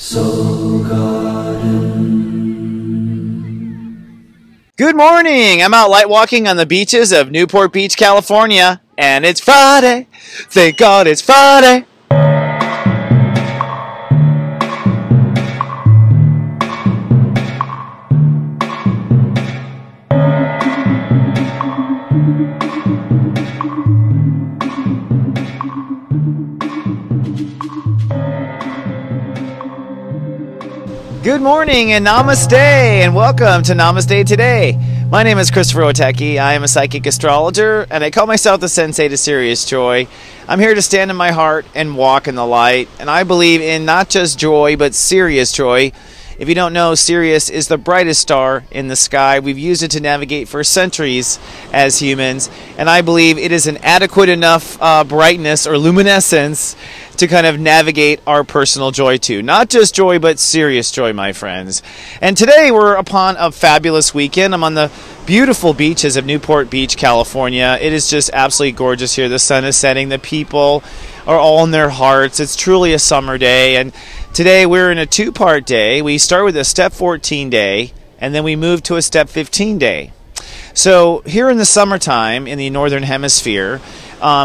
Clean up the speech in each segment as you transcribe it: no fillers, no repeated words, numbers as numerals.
Soul Garden. Good morning! I'm out light walking on the beaches of Newport Beach, California, and it's Friday. Thank God it's Friday. Good morning and Namaste and welcome to Namaste Today. My name is stepº15. I am a psychic astrologer and I call myself the Sensei to Serious Joy. I'm here to stand in my heart and walk in the light, and I believe in not just joy but serious joy. If you don't know, Sirius is the brightest star in the sky. We've used it to navigate for centuries as humans, and I believe it is an adequate enough brightness or luminescence to kind of navigate our personal joy to. Not just joy, but serious joy, my friends. And today we're upon a fabulous weekend. I'm on the beautiful beaches of Newport Beach, California. It is just absolutely gorgeous here. The sun is setting. The people are all in their hearts. It's truly a summer day. And today we're in a two-part day. We start with a step 14 day, and then we move to a step 15 day. So here in the summertime in the Northern Hemisphere,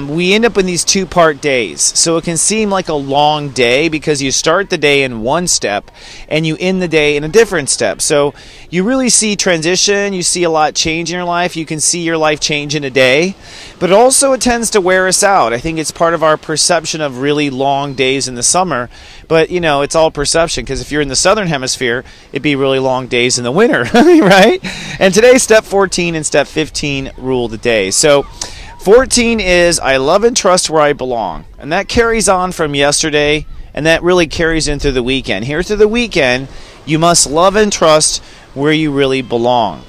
we end up in these two-part days. So it can seem like a long day because you start the day in one step and you end the day in a different step. So you really see transition, you see a lot change in your life, you can see your life change in a day, but also it tends to wear us out. I think it's part of our perception of really long days in the summer, but you know, it's all perception, because if you're in the Southern Hemisphere, it'd be really long days in the winter, right? And today, step 14 and step 15 rule the day. So 14 is I love and trust where I belong. And that carries on from yesterday, and that really carries in through the weekend. Here through the weekend, you must love and trust where you really belong.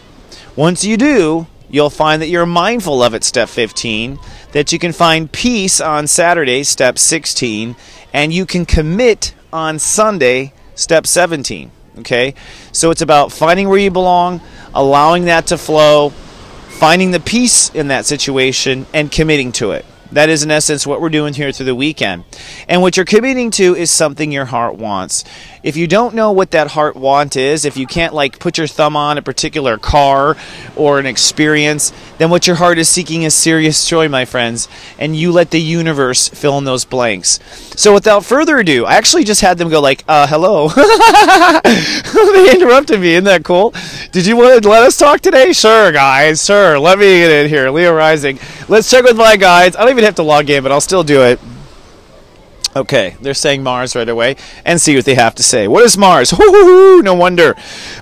Once you do, you'll find that you're mindful of it, step 15, that you can find peace on Saturday, step 16, and you can commit on Sunday, step 17. Okay? So it's about finding where you belong, allowing that to flow, finding the peace in that situation, and committing to it. That is, in essence, what we're doing here through the weekend. And what you're committing to is something your heart wants. If you don't know what that heart want is, if you can't like put your thumb on a particular car or an experience, then what your heart is seeking is serious joy, my friends. And you let the universe fill in those blanks. So without further ado, I actually just had them go like, hello. They interrupted me. Isn't that cool? Did you want to let us talk today? Sure, guys. Sure. Let me get in here. Leo Rising. Let's check with my guides. I don't even have to log in, but I'll still do it. Okay, they're saying Mars right away, and see what they have to say. What is Mars? Hoo-hoo-hoo, no wonder.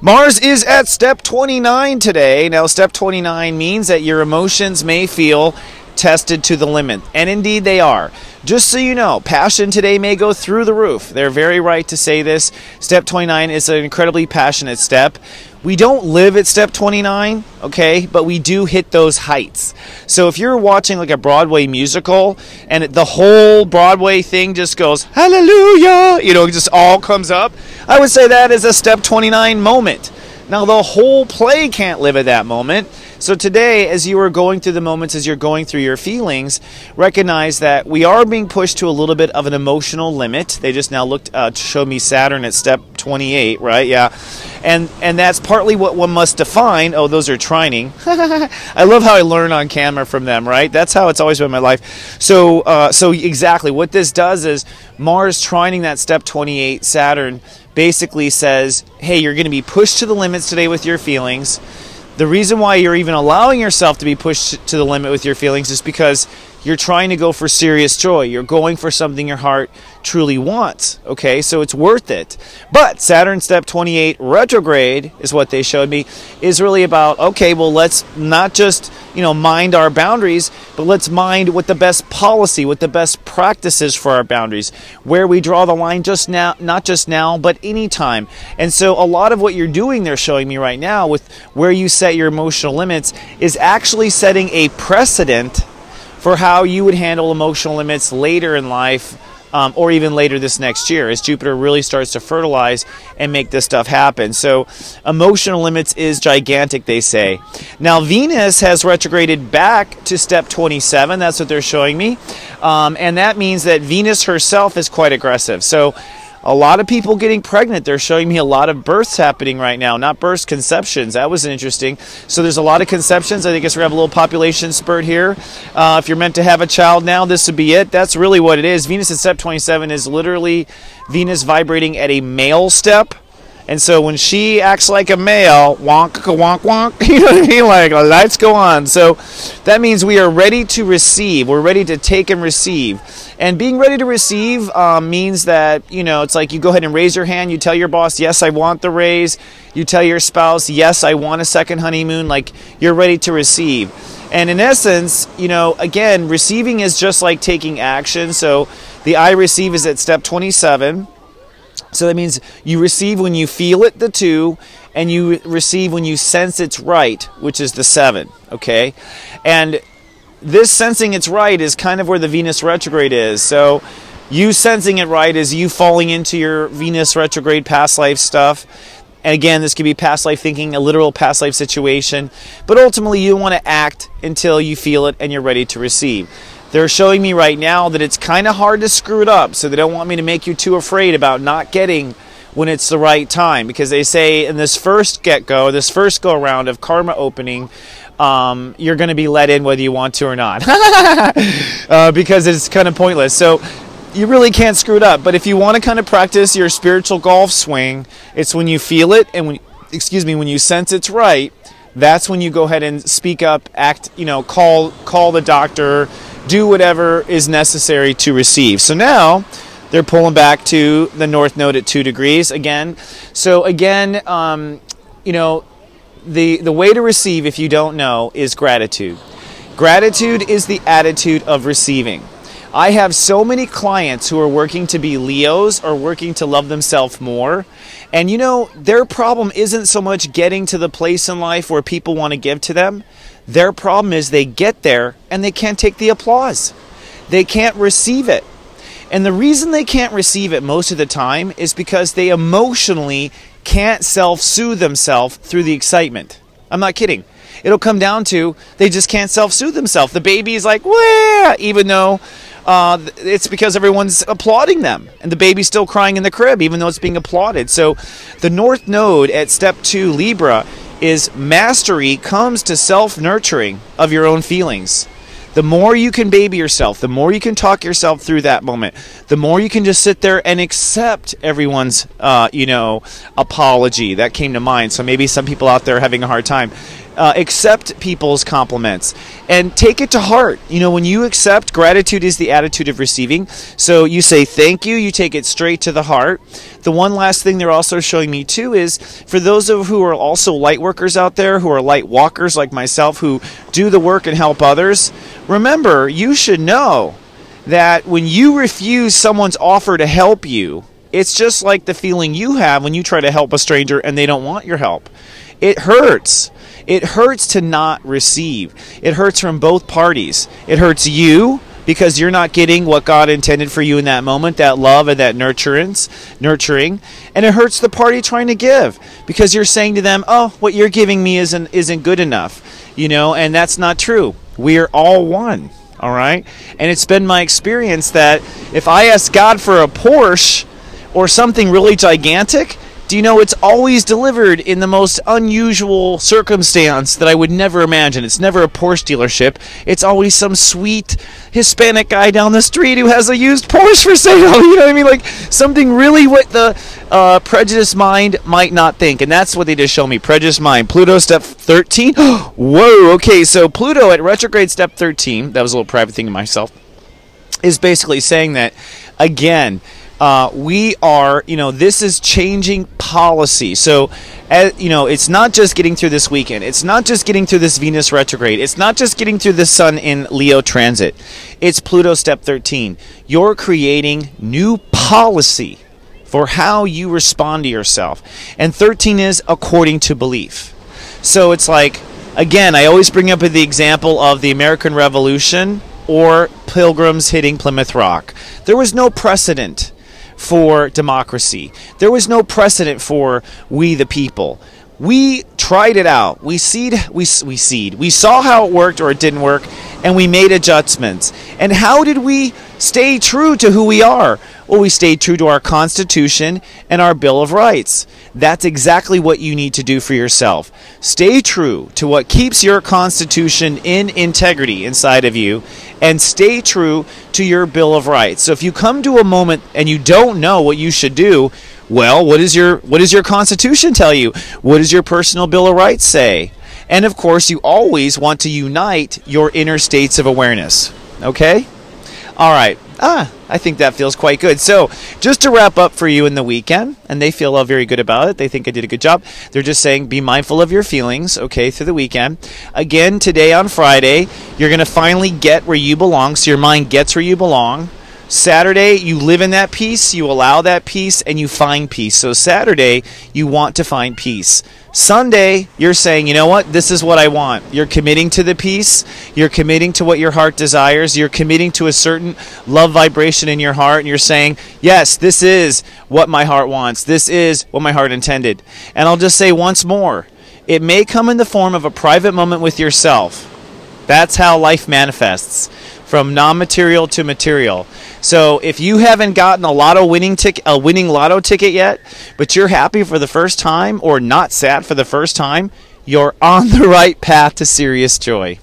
Mars is at step 29 today. Now, step 29 means that your emotions may feel tested to the limit, and indeed they are. Just so you know, passion today may go through the roof. They're very right to say this. Step 29 is an incredibly passionate step. We don't live at step 29, okay, but we do hit those heights. So if you're watching like a Broadway musical and the whole Broadway thing just goes, hallelujah, you know, it just all comes up, I would say that is a step 29 moment. Now, the whole play can't live at that moment. So today, as you are going through the moments, as you're going through your feelings, recognize that we are being pushed to a little bit of an emotional limit. They just now looked to show me Saturn at step 28, right? Yeah. And that's partly what one must define. Oh, those are trining. I love how I learn on camera from them, right? That's how it's always been in my life. So exactly what this does is Mars trining that step 28 Saturn basically says, hey, you're going to be pushed to the limits today with your feelings. The reason why you're even allowing yourself to be pushed to the limit with your feelings is because you're trying to go for serious joy. You're going for something your heart truly wants, okay? So it's worth it. But Saturn step 28 retrograde is what they showed me, is really about, okay, well, let's not just, you know, mind our boundaries, but let's mind what the best policy, what the best practice is for our boundaries, where we draw the line just now, not just now, but anytime. And so a lot of what you're doing, they're showing me right now, with where you set your emotional limits, is actually setting a precedent for how you would handle emotional limits later in life, or even later this next year, as Jupiter really starts to fertilize and make this stuff happen. So emotional limits is gigantic, they say. Now Venus has retrograded back to step 27. That's what they're showing me. And that means that Venus herself is quite aggressive. So A lot of people getting pregnant. They're showing me a lot of births happening right now. Not births, conceptions. That was interesting. So there's a lot of conceptions. I guess we have a little population spurt here. If you're meant to have a child now, this would be it. That's really what it is. Venus at step 27 is literally Venus vibrating at a male step. And so when she acts like a male, wonk, wonk, wonk, you know what I mean? Like, lights go on. So that means we are ready to receive. We're ready to take and receive. And being ready to receive means that, it's like you go ahead and raise your hand. You tell your boss, yes, I want the raise. You tell your spouse, yes, I want a second honeymoon. Like, you're ready to receive. And in essence, again, receiving is just like taking action. So the I receive is at step 27. So that means you receive when you feel it, the 2, and you receive when you sense it's right, which is the 7, okay? And this sensing it's right is kind of where the Venus retrograde is. So you sensing it right is you falling into your Venus retrograde past life stuff. And again, this could be past life thinking, a literal past life situation. But ultimately, you want to act until you feel it and you're ready to receive. They're showing me right now that it's kind of hard to screw it up, so they don't want me to make you too afraid about not getting when it's the right time. Because they say in this first get-go, this first go-around of karma opening, you're going to be let in whether you want to or not. Because it's kind of pointless. So you really can't screw it up. But if you want to kind of practice your spiritual golf swing, it's when you feel it and when you sense it's right, that's when you go ahead and speak up, act, call the doctor, do whatever is necessary to receive. So now they're pulling back to the north node at 2 degrees again. So again, the way to receive, if you don't know, is gratitude. Gratitude is the attitude of receiving. I have so many clients who are working to be Leos or working to love themselves more. And their problem isn't so much getting to the place in life where people want to give to them. Their problem is they get there and they can't take the applause. They can't receive it. And the reason they can't receive it most of the time is because they emotionally can't self-soothe themselves through the excitement. I'm not kidding. It'll come down to they just can't self-soothe themselves. The baby's like, wah, even though it's because everyone's applauding them. And the baby's still crying in the crib, even though it's being applauded. So the North Node at step 2, Libra, is mastery comes to self-nurturing of your own feelings. The more you can baby yourself, the more you can talk yourself through that moment, the more you can just sit there and accept everyone's, apology. That came to mind. So maybe some people out there are having a hard time. Accept people's compliments and take it to heart. When you accept, gratitude is the attitude of receiving. So you say thank you, you take it straight to the heart. The one last thing they're also showing me too is for those of who are also light workers out there, who are light walkers like myself, who do the work and help others, remember, you should know that when you refuse someone's offer to help you, it's just like the feeling you have when you try to help a stranger and they don't want your help. It hurts. It hurts to not receive. It hurts from both parties. It hurts you because you're not getting what God intended for you in that moment, that love and that nurturing. And it hurts the party trying to give because you're saying to them, oh, what you're giving me isn't good enough, and that's not true. We are all one, all right? And it's been my experience that if I ask God for a Porsche or something really gigantic, do you know it's always delivered in the most unusual circumstance that I would never imagine? It's never a Porsche dealership. It's always some sweet Hispanic guy down the street who has a used Porsche for sale. You know what I mean? Like something really what the prejudiced mind might not think. And that's what they just show me. Prejudiced mind. Pluto step 13. Whoa. Okay. So Pluto at retrograde step 13, that was a little private thing to myself, is basically saying that, again, we are, this is changing policy. So, it's not just getting through this weekend. It's not just getting through this Venus retrograde. It's not just getting through the Sun in Leo transit. It's Pluto step 13. You're creating new policy for how you respond to yourself. And 13 is according to belief. So it's like, again, I always bring up the example of the American Revolution or Pilgrims hitting Plymouth Rock. There was no precedent for democracy. There was no precedent for we the people. We tried it out. We saw how it worked or it didn't work, and we made adjustments. And how did we stay true to who we are? Well, we stayed true to our Constitution and our Bill of Rights. That's exactly what you need to do for yourself. Stay true to what keeps your Constitution in integrity inside of you, and stay true to your Bill of Rights. So if you come to a moment and you don't know what you should do, well, what does your Constitution tell you? What does your personal Bill of Rights say? And of course, you always want to unite your inner states of awareness. Okay? All right. I think that feels quite good. So just to wrap up for you in the weekend, and they feel very good about it. They think I did a good job. They're just saying be mindful of your feelings, okay, through the weekend. Again, today on Friday, you're going to finally get where you belong, so your mind gets where you belong. Saturday, you live in that peace, you allow that peace, and you find peace. So Saturday, you want to find peace. Sunday, you're saying, you know what, this is what I want. You're committing to the peace. You're committing to what your heart desires. You're committing to a certain love vibration in your heart. And you're saying, yes, this is what my heart wants. This is what my heart intended. And I'll just say once more, it may come in the form of a private moment with yourself. That's how life manifests, from non-material to material. So if you haven't gotten a winning lotto ticket yet, but you're happy for the first time or not sad for the first time, you're on the right path to serious joy.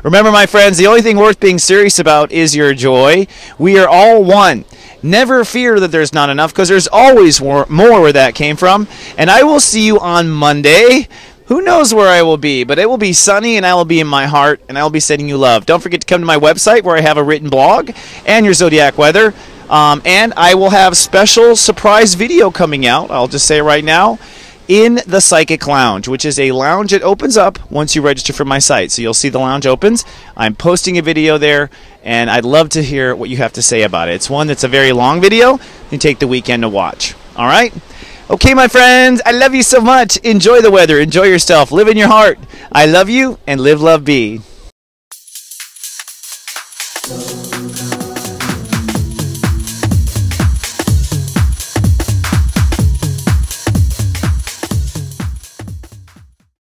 Remember, my friends, the only thing worth being serious about is your joy. We are all one. Never fear that there's not enough, because there's always more where that came from. And I will see you on Monday. Who knows where I will be, but it will be sunny, and I will be in my heart, and I will be sending you love. Don't forget to come to my website where I have a written blog and your zodiac weather. And I will have special surprise video coming out, I'll just say right now, in the Psychic Lounge, which is a lounge that opens up once you register for my site. So you'll see the lounge opens. I'm posting a video there, and I'd love to hear what you have to say about it. It's one that's a very long video. You take the weekend to watch. All right? Okay, my friends, I love you so much. Enjoy the weather. Enjoy yourself. Live in your heart. I love you, and live, love, be.